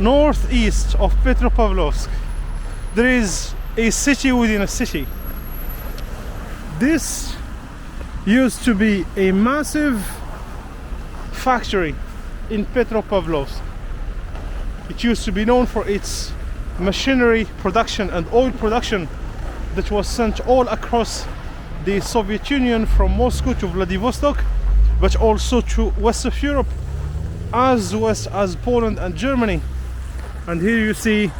northeast of Petropavlovsk, there is a city within a city. This used to be a massive factory in Petropavlovsk. It used to be known for its machinery production and oil production that was sent all across the Soviet Union, from Moscow to Vladivostok, but also to west of Europe, as west as Poland and Germany. And here you see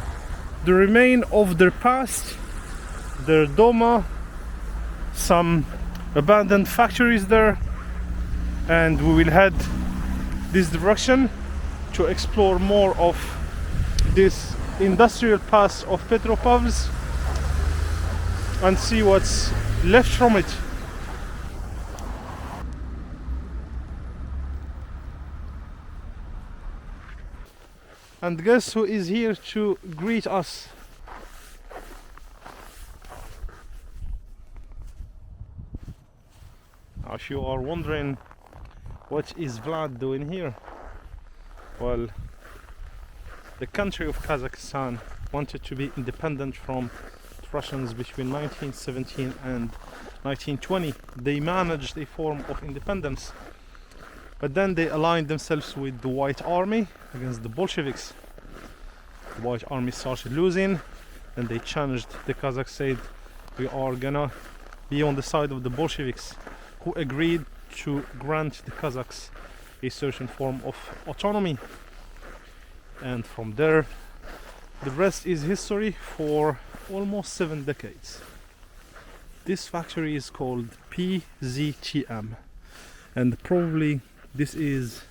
the remain of their past, their Doma, some abandoned factories there, and we will head this direction to explore more of this industrial past of Petropavlovsk and see what's left from it. And guess who is here to greet us? Now, if you are wondering what is Vlad doing here, well, the country of Kazakhstan wanted to be independent from Russians between 1917 and 1920. They managed a form of independence, but then they aligned themselves with the White Army against the Bolsheviks. The White Army started losing, and they challenged the Kazakhs, said, we are gonna be on the side of the Bolsheviks, who agreed to grant the Kazakhs a certain form of autonomy. And from there, the rest is history for almost 7 decades. This factory is called PZTM, and probably this is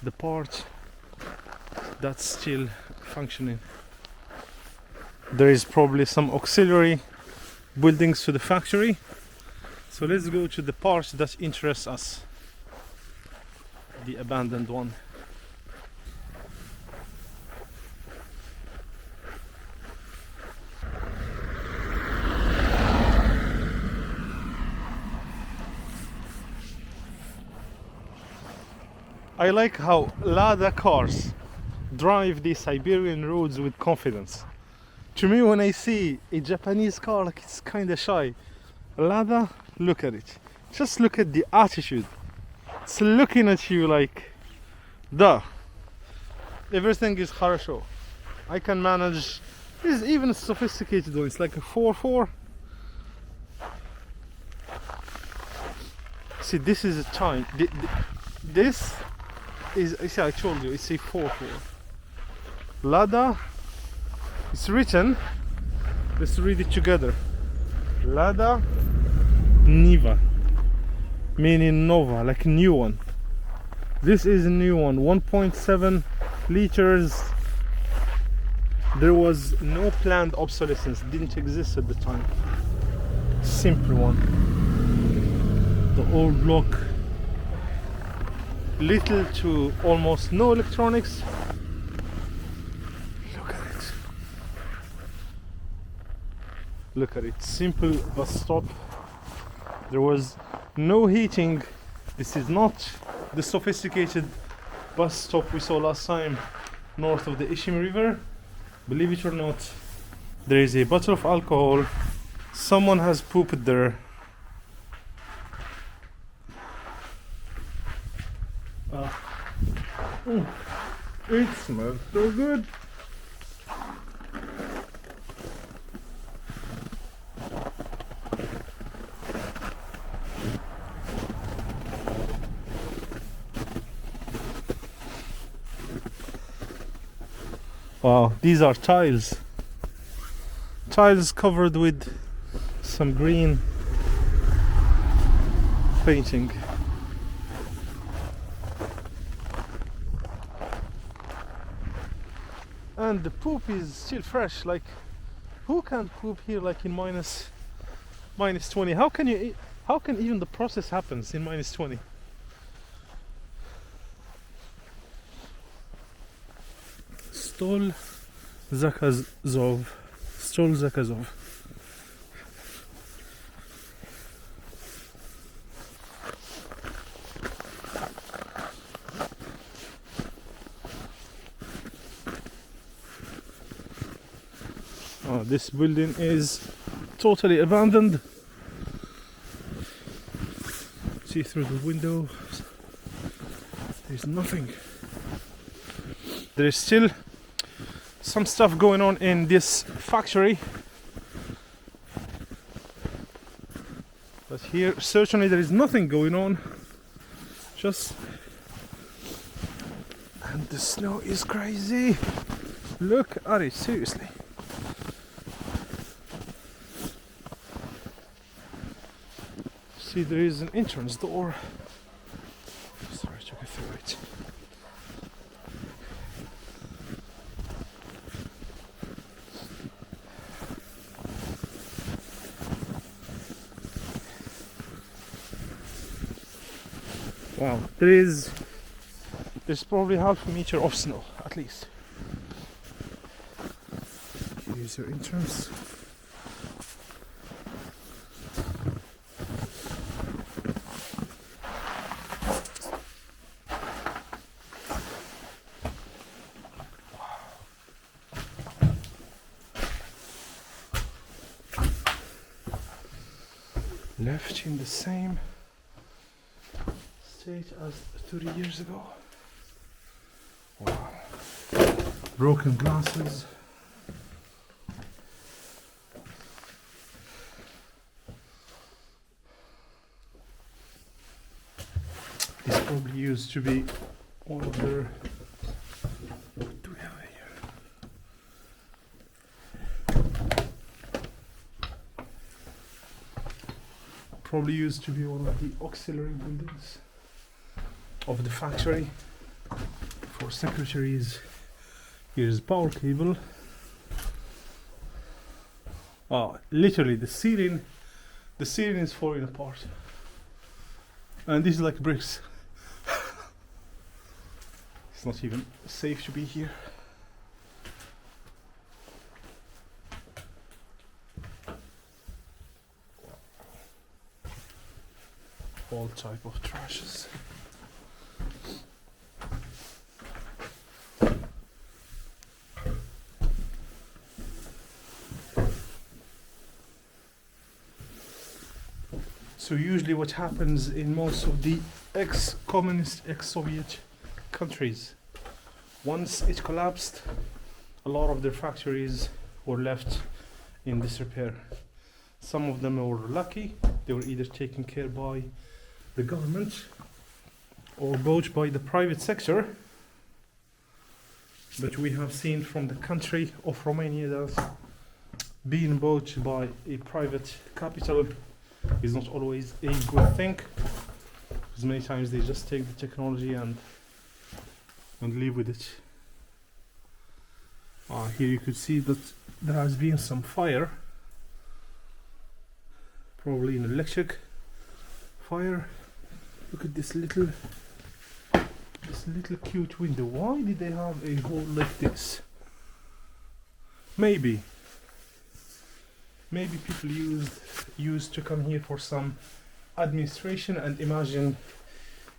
the part that's still functioning. There is probably some auxiliary buildings to the factory, so let's go to the part that interests us, the abandoned one. I like how Lada cars drive the Siberian roads with confidence. To me, when I see a Japanese car, like, it's kind of shy. Lada, look at it. Just look at the attitude. It's looking at you like, duh. Everything is хорошо. I can manage. This is even a sophisticated one. It's like a 4.4. See, this is a time. This is, see, I told you, it's a 4.4. Lada, it's written, let's read it together. Lada Niva, meaning Nova, like new one. This is a new one, 1.7 liters. There was no planned obsolescence, didn't exist at the time. Simple one. The old block, little to almost no electronics. Look at it. Look at it. Simple bus stop. There was no heating. This is not the sophisticated bus stop we saw last time north of the Ishim River. Believe it or not, there is a bottle of alcohol. Someone has pooped there. It smells so good. Wow, these are tiles. Tiles covered with some green painting. And the poop is still fresh. Like, who can poop here like in minus 20? How can even the process happens in minus 20? Stol Zakazov. This building is totally abandoned. See through the window, there's nothing. There is still some stuff going on in this factory, but here certainly there is nothing going on. And the snow is crazy. Look at it, seriously. See, there is an entrance door. Sorry to go through it. Wow, there's probably half a meter of snow at least. Here's your entrance. Left in the same state as 30 years ago. Wow. Broken glasses. This probably used to be one of their... What do we have here? Probably used to be one of the auxiliary buildings of the factory for secretaries. Here's power cable. Literally the ceiling is falling apart, and this is like bricks. It's not even safe to be here. All type of trashes. So usually what happens in most of the ex-communist, ex-Soviet countries, once it collapsed, a lot of their factories were left in disrepair. Some of them were lucky, they were either taken care by the government or bought by the private sector. But we have seen from the country of Romania that being bought by a private capital is not always a good thing, because many times they just take the technology and live with it. Here you could see that there has been some fire, probably an electric fire. Look at this little cute window. Why did they have a hole like this? Maybe people used to come here for some administration, and imagine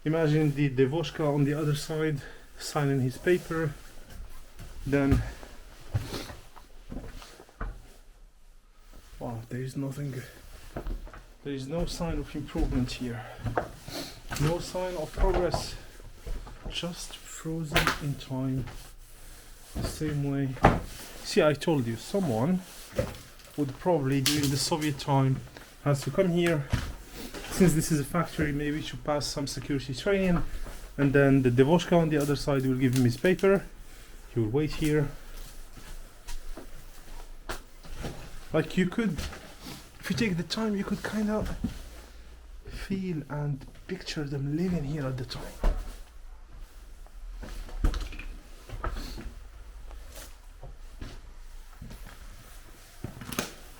the Devoshka on the other side signing his paper. Then wow, there is nothing. There is no sign of improvement here. No sign of progress. Just frozen in time. The same way. See, I told you, someone would probably during the Soviet time has to come here. Since this is a factory, maybe to pass some security training, and then the Devoshka on the other side will give him his paper. He will wait here. Like, you could, if you take the time, you could kind of feel and picture them living here at the time.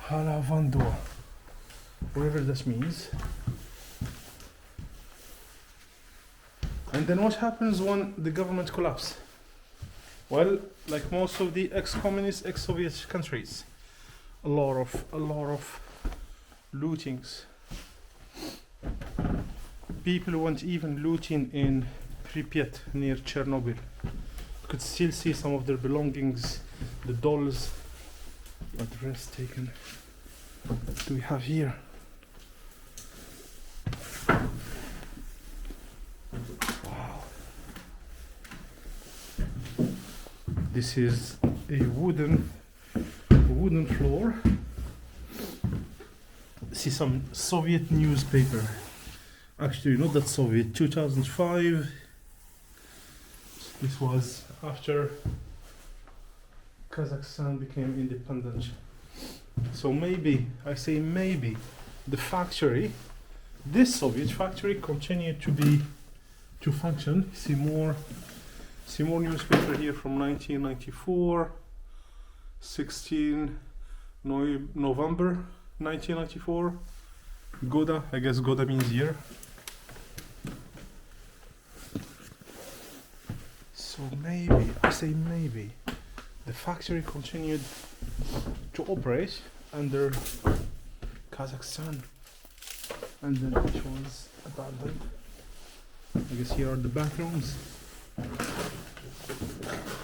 Halavando, whatever that means. And then what happens when the government collapses? Well, like most of the ex-communist, ex-Soviet countries, a lot of lootings. People went even looting in Pripyat near Chernobyl. You could still see some of their belongings, the dolls, Address taken. What do we have here? Wow. This is a wooden floor. See some Soviet newspaper. Actually, not that Soviet. 2005. This was after Kazakhstan became independent. So maybe, I say maybe, the factory, this Soviet factory, continued to function. See more newspaper here from 1994, 16 November 1994. Goda, I guess Goda means year. So maybe, I say maybe, the factory continued to operate under Kazakhstan, and then it was abandoned. I guess here are the bathrooms.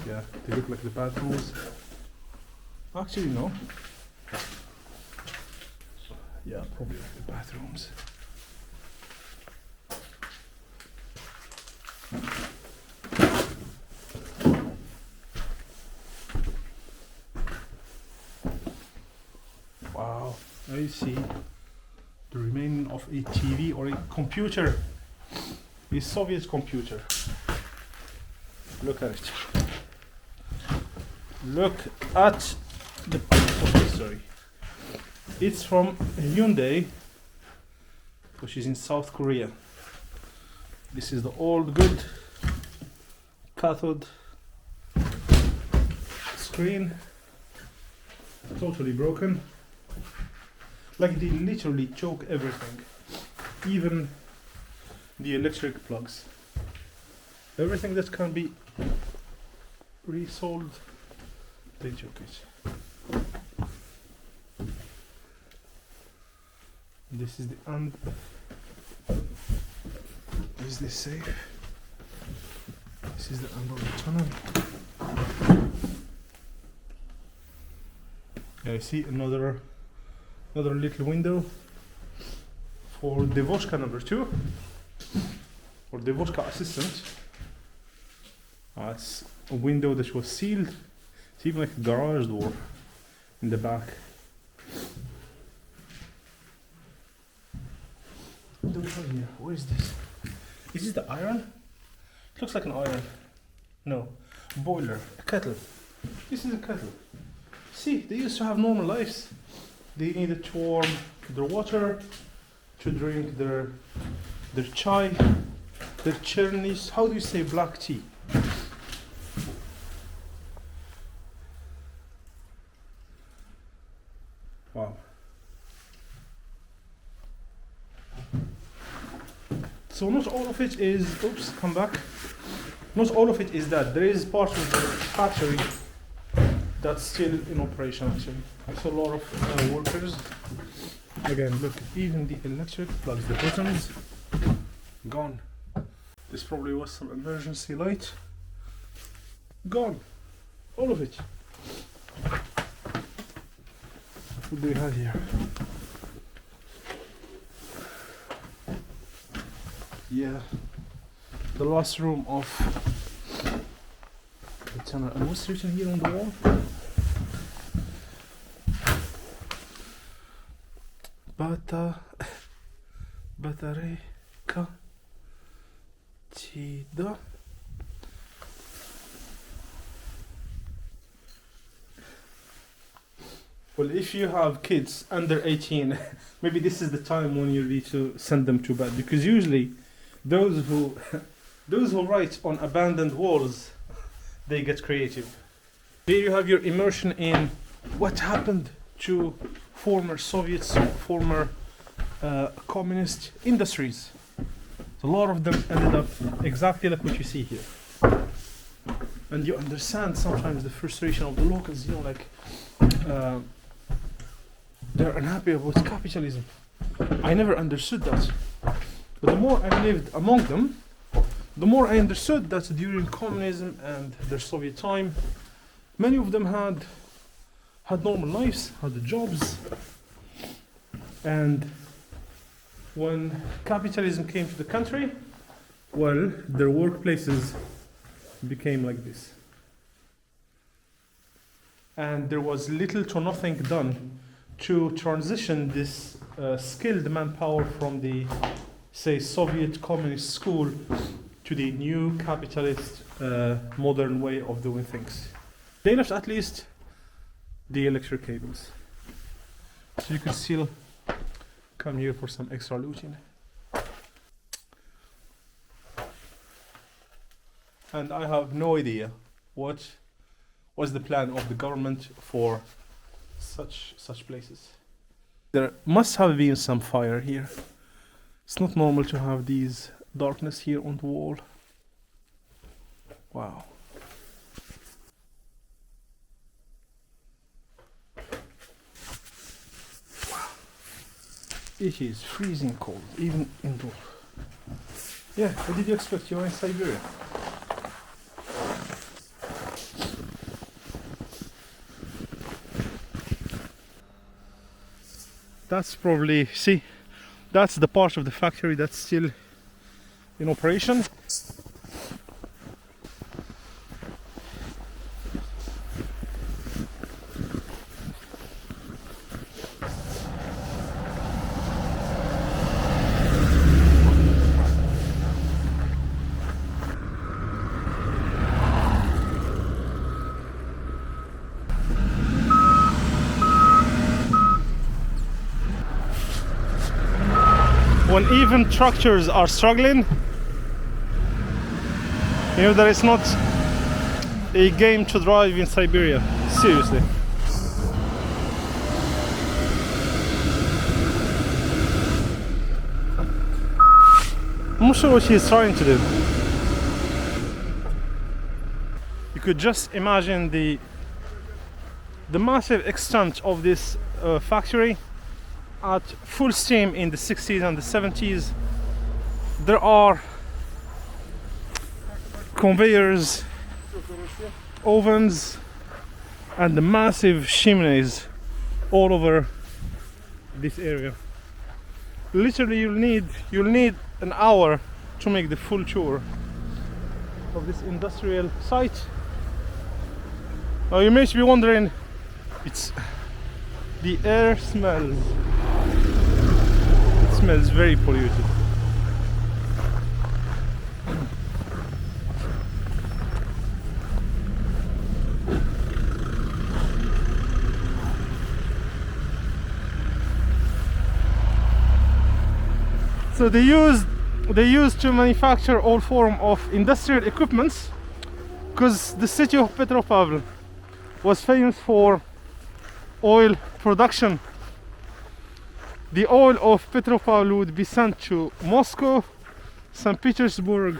Yeah, they look like the bathrooms. Actually, no. Yeah, probably like the bathrooms. Wow, now you see the remaining of a TV or a computer, a Soviet computer. Look at it. Look at the, okay, sorry. It's from Hyundai, which is in South Korea. This is the old good cathode screen, totally broken. Like they literally choke everything, even the electric plugs. Everything that can be resold, they choke it. This is the end. Is this safe? This is the end of the tunnel. I see another little window for Devoshka number 2, or Devoshka assistant. It's a window that was sealed. It's even like a garage door in the back. Here. What is this? Is this the iron? It looks like an iron. No. Boiler. A kettle. This is a kettle. See, they used to have normal lives. They needed to warm their water, to drink their chai, their chernis. How do you say black tea? Wow. So not all of it is, oops, come back. Not all of it is that. There is part of the factory that's still in operation actually. I saw a lot of workers. Again, look, even the electric plugs, the buttons, gone. This probably was some emergency light. Gone. All of it. What do we have here? Yeah, the last room of the tunnel. And what's written here on the wall? Batareyka Tida. Well, if you have kids under 18, maybe this is the time when you need to send them to bed, because usually those who write on abandoned walls, they get creative. Here you have your immersion in what happened to former Soviets, former communist industries. A lot of them ended up exactly like what you see here. And you understand sometimes the frustration of the locals, you know, like they're unhappy about capitalism. I never understood that. But the more I lived among them, the more I understood that during communism and their Soviet time, many of them had had normal lives, had jobs, and when capitalism came to the country, well, their workplaces became like this. And there was little to nothing done to transition this skilled manpower from the, say, Soviet communist school to the new capitalist modern way of doing things. They left at least the electric cables. So you can still come here for some extra looting. And I have no idea what was the plan of the government for such places. There must have been some fire here. It's not normal to have these darkness here on the wall. Wow. It is freezing cold, even indoor. Yeah, what did you expect? You're in Siberia. That's probably, see, that's the part of the factory that's still in operation. When even tractors are struggling, you know that it's not a game to drive in Siberia. Seriously. I'm not sure what he's trying to do. You could just imagine the massive extent of this factory. At full steam in the 60s and the 70s, there are conveyors, ovens, and the massive chimneys all over this area. Literally, you'll need an hour to make the full tour of this industrial site. Now you may be wondering, the air smells. It smells very polluted. So they used to manufacture all form of industrial equipments because the city of Petropavl was famous for oil production. The oil of Petropavl would be sent to Moscow, St. Petersburg,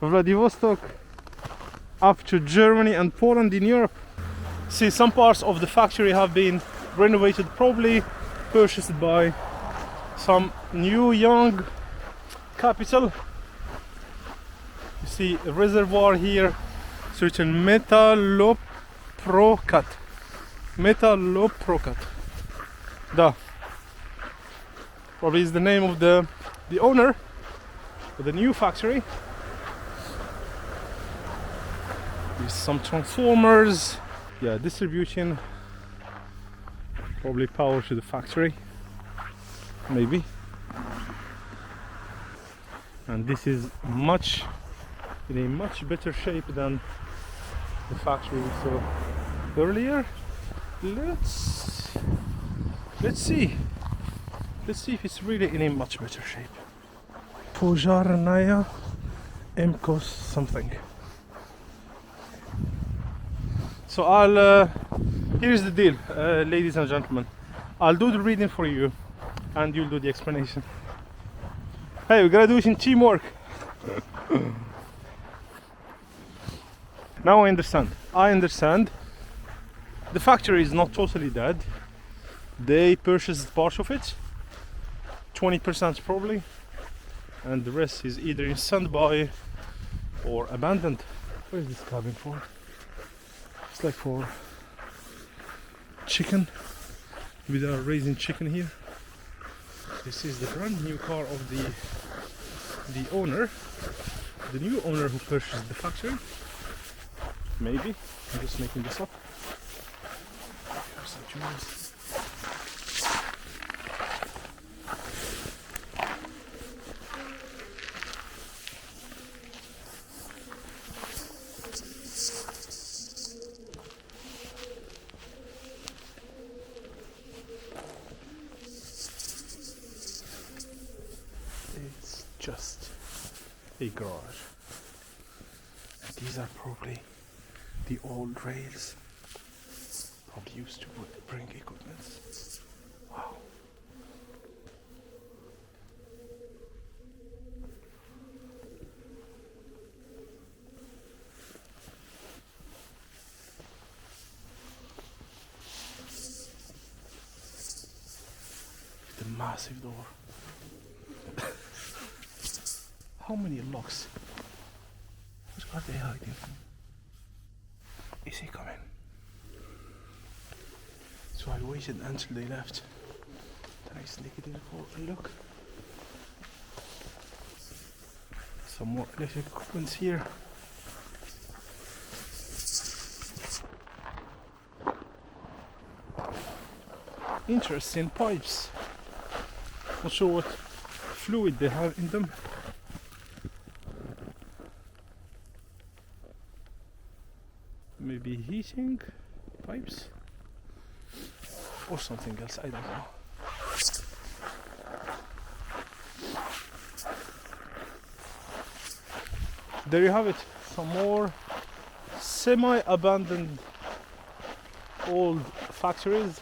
Vladivostok, up to Germany and Poland in Europe. See, some parts of the factory have been renovated, probably purchased by some new young capital. You see a reservoir here, it's written Metaloprokat. Metaloprokat. Da. Probably is the name of the owner of the new factory. There's some transformers. Yeah, distribution. Probably power to the factory. Maybe. And this is in a much better shape than the factory we saw earlier. Let's see if it's really in a much better shape. Požárная Mkos something. So here's the deal, ladies and gentlemen. I'll do the reading for you and you'll do the explanation. Hey, we gotta do it in teamwork. Now I understand. The factory is not totally dead. They purchased part of it, 20% probably, and the rest is either in standby or abandoned. Where is this cabin for? It's like for chicken. We are raising chicken here. This is the brand new car of the owner, the new owner who purchased the factory. Maybe I'm just making this up. Here's some jewels. Just a garage, and these are probably the old rails probably used to bring equipment. Wow. The massive door. How many locks? What are they hiding? Is he coming? So I waited until they left. Then I sneaked in for a look. Some more electric equipment here. Interesting pipes. Not sure what fluid they have in them. Maybe heating pipes or something else, I don't know. There you have it, some more semi-abandoned old factories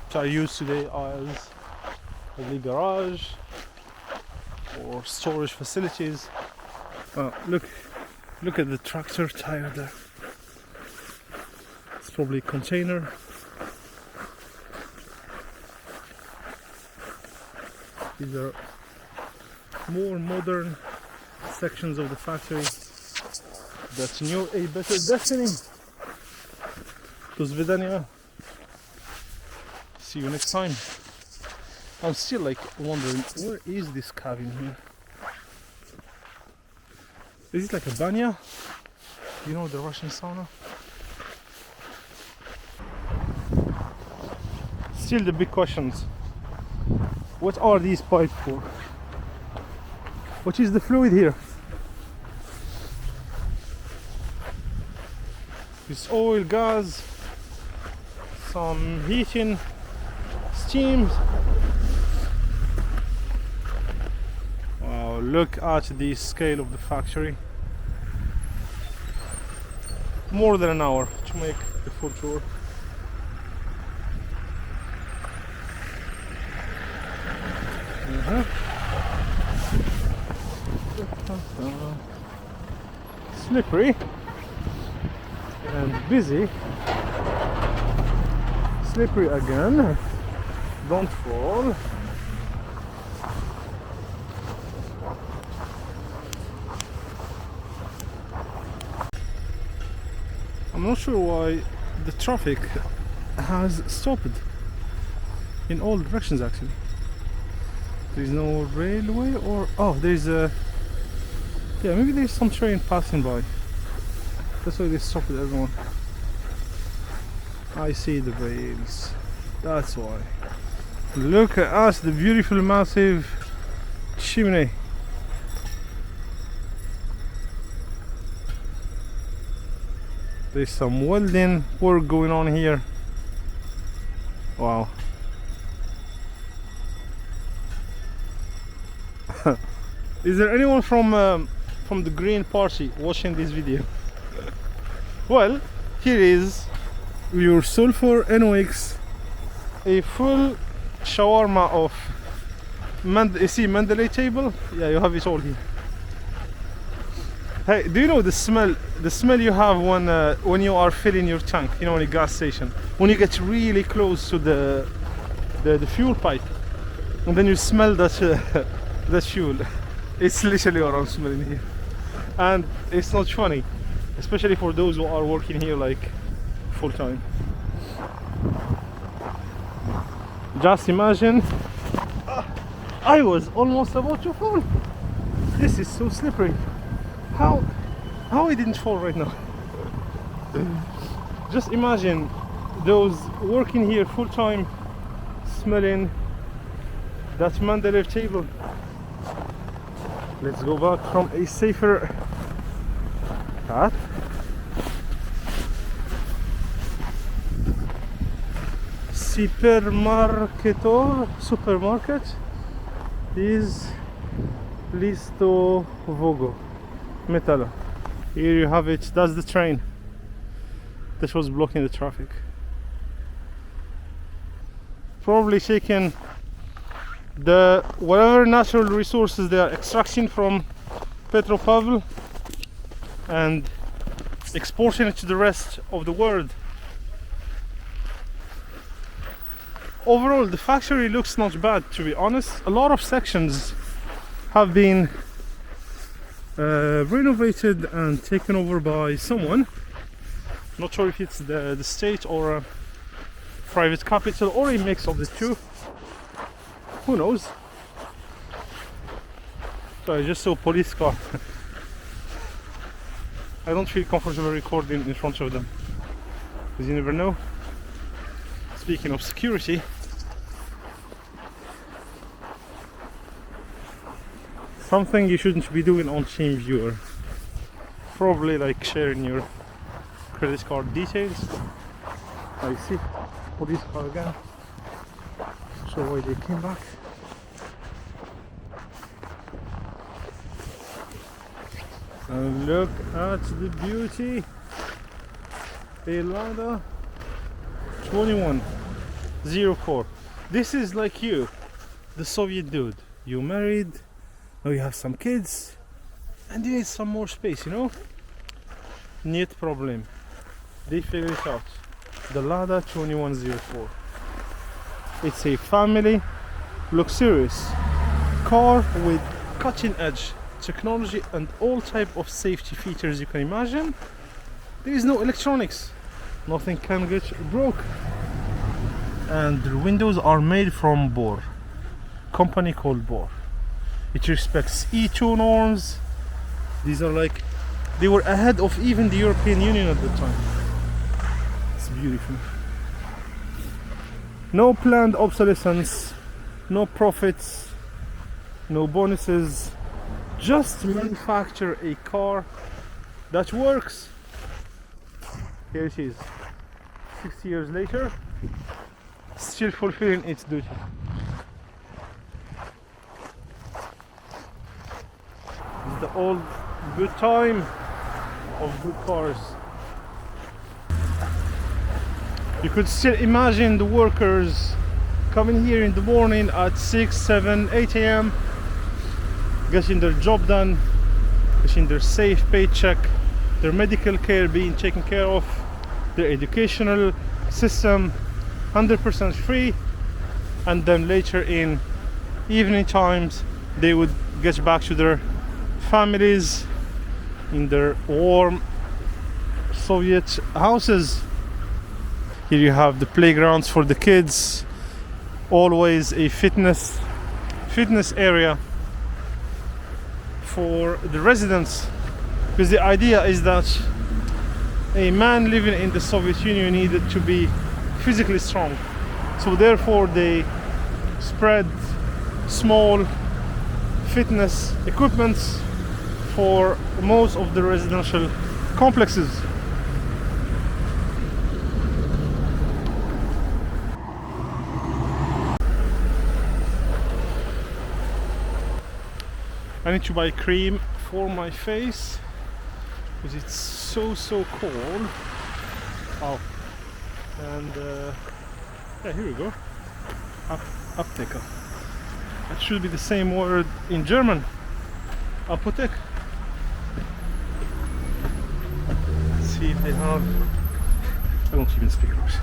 which are used today as a garage or storage facilities. Look at the tractor tire there. It's probably a container. These are more modern sections of the factory that knew a better destiny. To Svidania. See you next time. I'm still like wondering, where is this cabin here? Is it like a banya? You know, the Russian sauna? Still the big questions. What are these pipes for? What is the fluid here? It's oil, gas, some heating, steam. Wow, look at the scale of the factory. More than an hour to make the full tour. Slippery and busy. Slippery again. Don't fall. I'm not sure why the traffic has stopped in all directions actually. There is no railway, or oh, there's a, yeah, maybe there's some train passing by. That's why they stopped everyone. I see the rails. That's why. Look at us, the beautiful massive chimney. There's some welding work going on here. Wow. Is there anyone from the Green Party watching this video? Well, here is your sulfur NOx, a full shawarma of you see Mendeley table? Yeah, you have it all here. Hey, do you know the smell you have when you are filling your tank, you know, in a gas station, when you get really close to the fuel pipe and then you smell that that fuel? It's literally what I'm smelling here, and it's not funny. especially for those who are working here like full time. Just imagine, I was almost about to fall. This is so slippery. How I didn't fall right now? Just imagine those working here full time smelling that Mendeleev table. Let's go back from a safer path. Supermarket is Listovogo Metalo. Here you have it. That's the train that was blocking the traffic. Probably taking the whatever natural resources they are extracting from Petropavl and exporting it to the rest of the world. Overall, the factory looks not bad, to be honest. A lot of sections have been renovated and taken over by someone. Not sure if it's the state or a private capital or a mix of the two. Who knows? So I just saw a police car. I don't feel comfortable recording in front of them, because you never know. Speaking of security, something you shouldn't be doing on TeamViewer. Probably like sharing your credit card details. I see police car again. So why they came back. And look at the beauty. A Lada 2104. This is like you, the Soviet dude. You married, now you have some kids, and you need some more space, you know? Niet problem. They figured it out. The Lada 2104. It's a family luxurious car with cutting edge technology and all type of safety features you can imagine. There is no electronics. Nothing can get broke. And the windows are made from Bor. Company called Bor. It respects E2 norms. These are like, they were ahead of even the European Union at the time. It's beautiful. No planned obsolescence, no profits, no bonuses. Just manufacture a car that works. Here it is, 60 years later, still fulfilling its duty. It's the old good time of good cars. You could still imagine the workers coming here in the morning at 6, 7, 8 a.m. getting their job done, getting their safe paycheck, their medical care being taken care of, their educational system 100% free, and then later in evening times they would get back to their families in their warm Soviet houses. Here you have the playgrounds for the kids, always a fitness area for the residents, because the idea is that a man living in the Soviet Union needed to be physically strong, so therefore they spread small fitness equipments for most of the residential complexes. I need to buy cream for my face because it's so cold. Oh, and yeah, here we go. Apteka. That should be the same word in German. Apothek. Let's see if they have. I don't even speak Russian.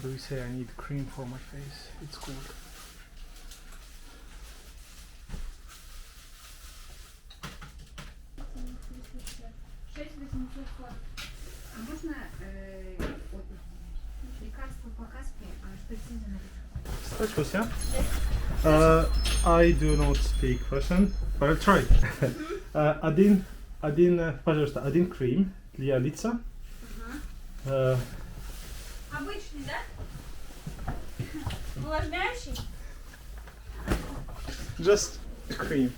do we say? I need cream for my face. It's cold. Frescos, yeah? I do not speak Russian, but I'll try. Пожалуйста, один крем для лица. Обычный, да? Увлажняющий? Just cream.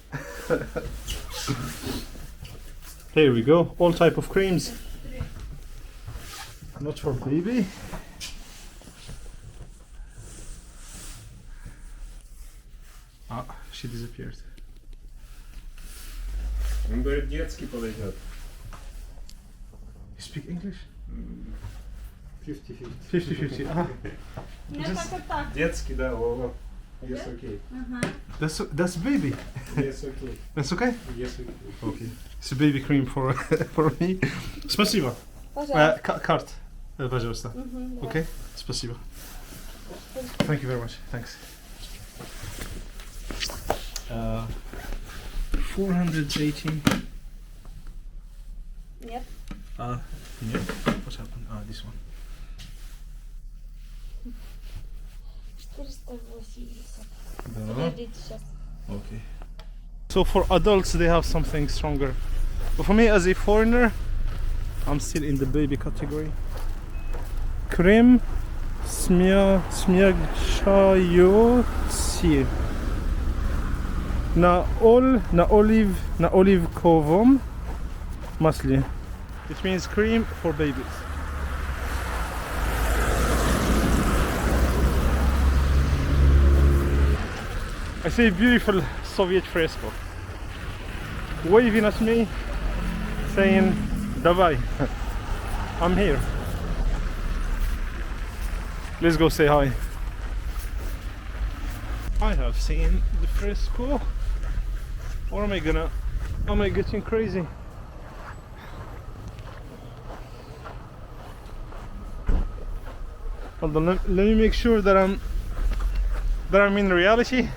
Here we go. All type of creams. Not for baby. Ah, she disappeared. Он говорит, детский подойдет. You speak English? 50-50. 50-50. Ah, Мне так и так. Детский, да, Вова. Yes, okay. Ага. that's baby. Yes, okay. That's okay? Yes, okay. Okay. It's a baby cream for for me. Спасибо. Пожалуйста. Card. Пожалуйста. Да. Okay. Спасибо. Thank you very much. Thanks. 418. Нет. Yeah. What's happened? This one. 480. Да. Подождите сейчас. Okay. So for adults, they have something stronger. But for me, as a foreigner, I'm still in the baby category. Крем смягчающий на оливковом масле. It means cream for babies. I see a beautiful Soviet fresco waving at me, saying, "Давай, I'm here. Let's go say hi." I have seen the fresco. Or am I getting crazy? Hold on, let me make sure that I'm in reality.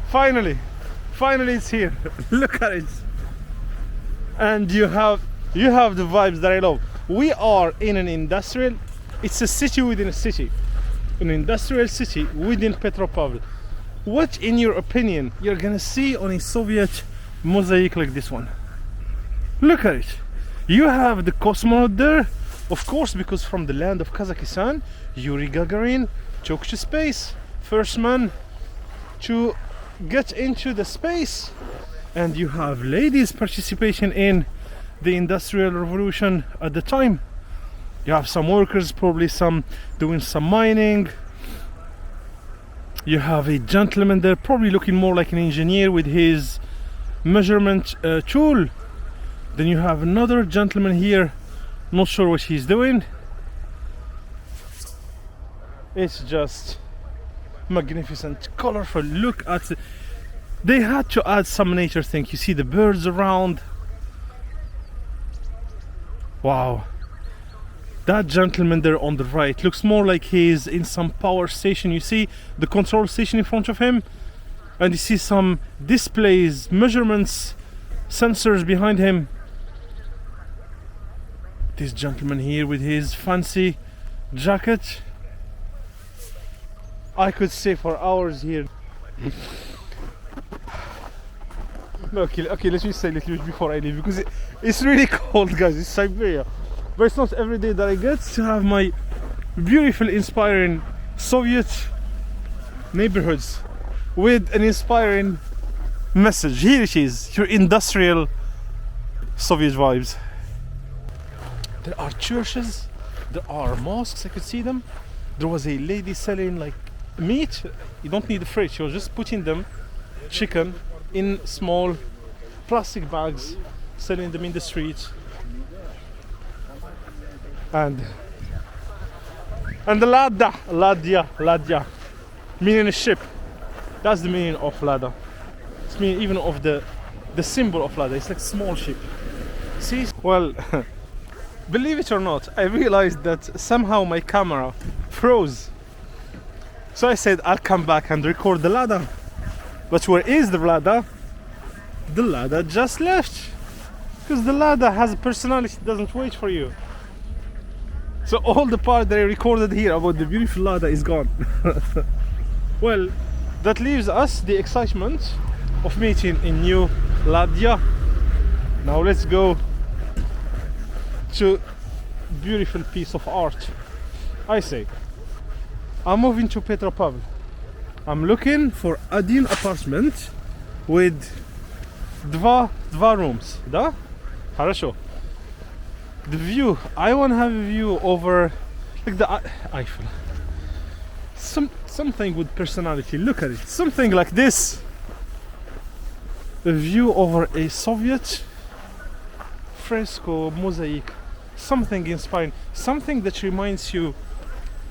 Finally it's here. Look at it. And you have the vibes that I love. We are in an industrial, it's a city within a city. An industrial city within Petropavl. What, in your opinion, you're gonna see on a Soviet mosaic like this one? Look at it. You have the cosmonaut there, of course, because from the land of Kazakhstan, Yuri Gagarin took to space. First man to get into the space. And you have ladies participation in the industrial revolution at the time. You have some workers, probably some doing some mining. You have a gentleman there, probably looking more like an engineer with his measurement tool. Then you have another gentleman here, not sure what he's doing. It's just magnificent, colorful. Look at it. They had to add some nature thing. You see the birds around. Wow. That gentleman there on the right looks more like he's in some power station. You see the control station in front of him, and you see some displays, measurements, sensors behind him. This gentleman here with his fancy jacket. I could stay for hours here. Okay, let me say a little bit before I leave, because it's really cold, guys. It's Siberia. But it's not every day that I get to have my beautiful, inspiring Soviet neighborhoods with an inspiring message. Here it is, your industrial Soviet vibes. There are churches, there are mosques, I could see them. There was a lady selling like meat. You don't need the fridge, she was just putting them, chicken, in small plastic bags, selling them in the streets. And the Lada, meaning a ship. That's the meaning of Lada. It's meaning even of the symbol of Lada. It's like small ship. See? Well, Believe it or not, I realized that somehow my camera froze. So I said I'll come back and record the Lada. But where is the Lada? The Lada just left. Because the Lada has a personality, doesn't wait for you. So all the part that I recorded here about the beautiful Lada is gone. Well, that leaves us the excitement of meeting a new Ladia. Now let's go to beautiful piece of art. I say, I'm moving to Petropavl. I'm looking for один apartment with два rooms. Да? Хорошо. The view, I want to have a view over like the Eiffel. Something with personality. Look at it. Something like this. A view over a Soviet fresco, mosaic. Something inspiring. Something that reminds you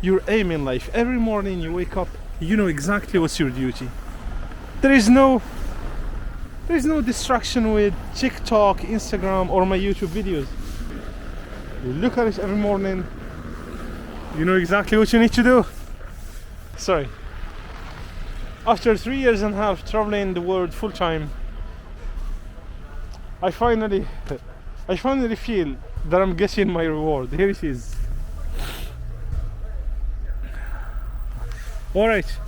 your aim in life. Every morning you wake up, you know exactly what's your duty. There is no distraction with TikTok, Instagram, or my YouTube videos. You look at it every morning, you know exactly what you need to do. Sorry. After 3 years and a half traveling the world full time, I finally feel that I'm getting my reward. Here it is. Alright.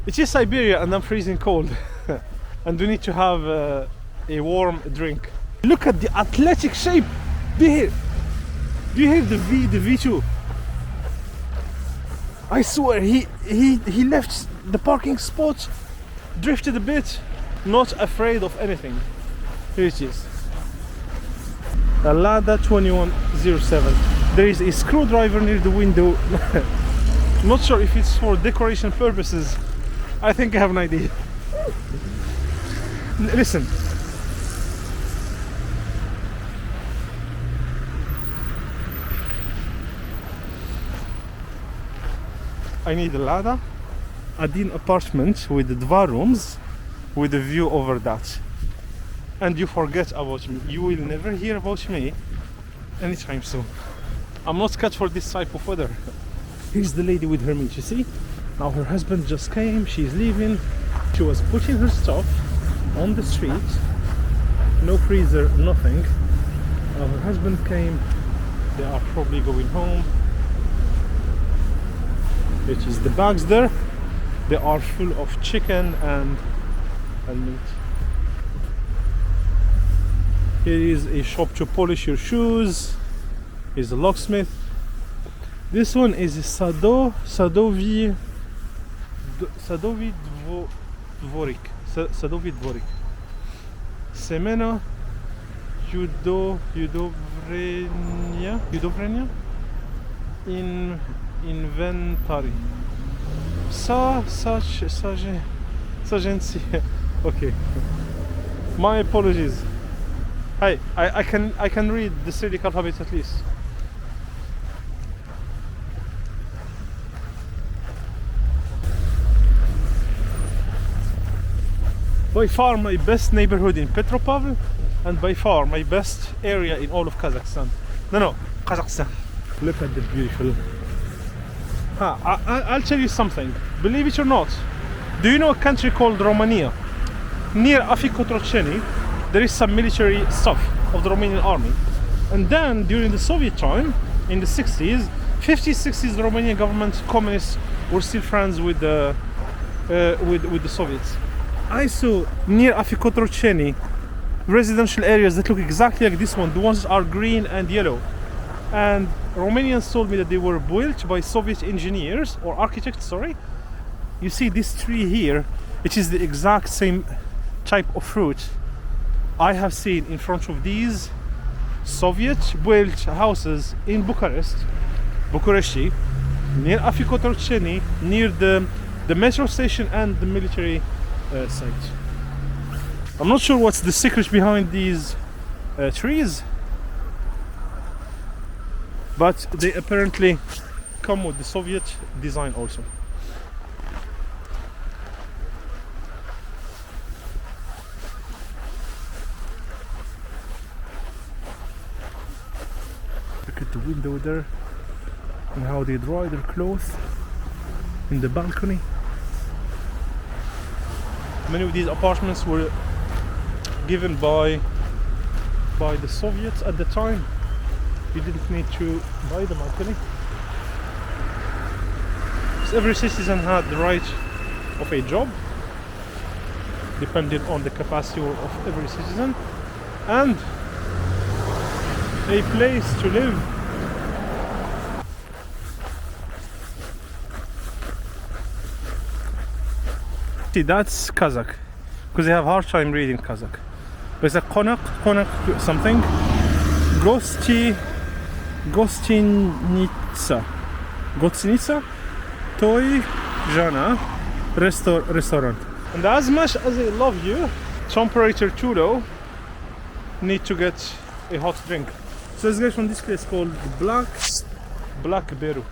It is Siberia and I'm freezing cold. And we need to have a warm drink. Look at the athletic shape. Do you hear the V2? I swear he left the parking spot, drifted a bit, not afraid of anything. Here it is. A Lada 2107. There is a screwdriver near the window. Not sure if it's for decoration purposes. I think I have an idea. Listen. I need a Lada, один apartment with 2 rooms with a view over that. And you forget about me. You will never hear about me anytime soon. I'm not cut for this type of weather. Here's the lady with her meat, you see? Now her husband just came, she's leaving. She was putting her stuff on the street. No freezer, nothing. Now her husband came. They are probably going home. Which is the bags there. They are full of chicken and meat. Here is a shop to polish your shoes. Here's a locksmith. This one is a Sadovi Dvorik. Sadovi Dvorik. Semena Judovrenia Inventory. Sagency. Okay. My apologies. Hi, I can read the Cyrillic alphabet at least. By far my best neighborhood in Petropavl, and by far my best area in all of Kazakhstan. No, Kazakhstan. Look at the beautiful. I'll tell you something. Believe it or not, do you know a country called Romania? Near Afikotrocheni, there is some military stuff of the Romanian army. And then during the Soviet time, in the 60s, 50s, 60s, the Romanian government, communists, were still friends with the Soviets. I saw near Afikotrocheni residential areas that look exactly like this one. The ones are green and yellow. And Romanians told me that they were built by Soviet engineers or architects, sorry. You see this tree here, it is the exact same type of fruit I have seen in front of these Soviet built houses in Bucharesti, near Afikotrocheni, near the metro station and the military site. I'm not sure what's the secret behind these trees, but they apparently come with the Soviet design also. window there, and how they dry their clothes in the balcony. Many of these apartments were given by the Soviets at the time. You didn't need to buy them actually. So every citizen had the right of a job, depending on the capacity of every citizen, and a place to live. See, that's Kazakh, because they have a hard time reading Kazakh. But it's a konak something. Gostinitsa, Toy Jana, restaurant. And as much as I love you, temperature too low, need to get a hot drink. So let's get from this place called Black Beru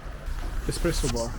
Espresso Bar.